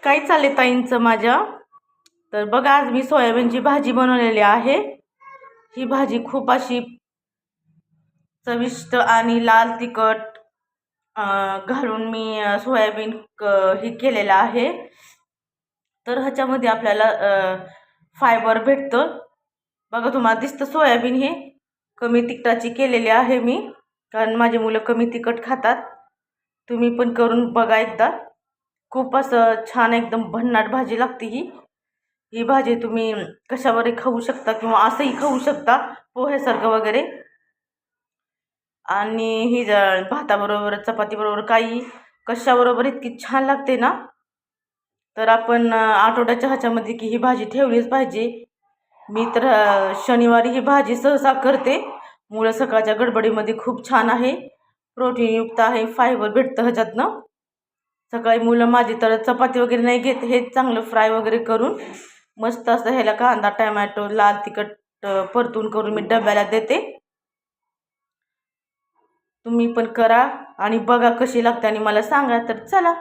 काय चालले ताईंचं माझ्या? तर बघा, आज मी सोयाबीनची भाजी बनवलेली आहे। ही भाजी खूप अशी चविष्ट आणि लाल तिखट घालून मी सोयाबीन ही केलेलं आहे। तर ह्याच्यामध्ये आपल्याला फायबर भेटतं। बघा, तुम्हाला दिसतं सोयाबीन हे कमी तिखटाची केलेली आहे मी, कारण माझी मुलं कमी तिखट खातात। तुम्ही पण करून बघा एकदा। खूप असं छान एकदम भन्नाट भाजी लागते ही भाजी तुम्ही कशावरही खाऊ शकता किंवा असंही खाऊ शकता, पोह्यासारखं वगैरे। आणि ही भाताबरोबर, चपातीबरोबर, काही कशाबरोबर इतकी छान लागते ना। तर आपण आठवड्याच्या ह्याच्यामध्ये की ही भाजी ठेवलीच पाहिजे। मी तर शनिवारी ही भाजी सहसा करते। मुलं सकाळच्या गडबडीमध्ये खूप छान आहे, प्रोटीनयुक्त आहे, फायबर भेटतं ह्याच्यातनं। सकाळी मुलं माझी तर चपाती वगैरे नाही घेत, हे चांगलं फ्राय वगैरे करून मस्त असं ह्याला कांदा टमॅटो लाल तिखट परतून करून मी डब्याला देते। तुम्ही पण करा आणि बघा कशी लागते आणि मला सांगा। तर चला।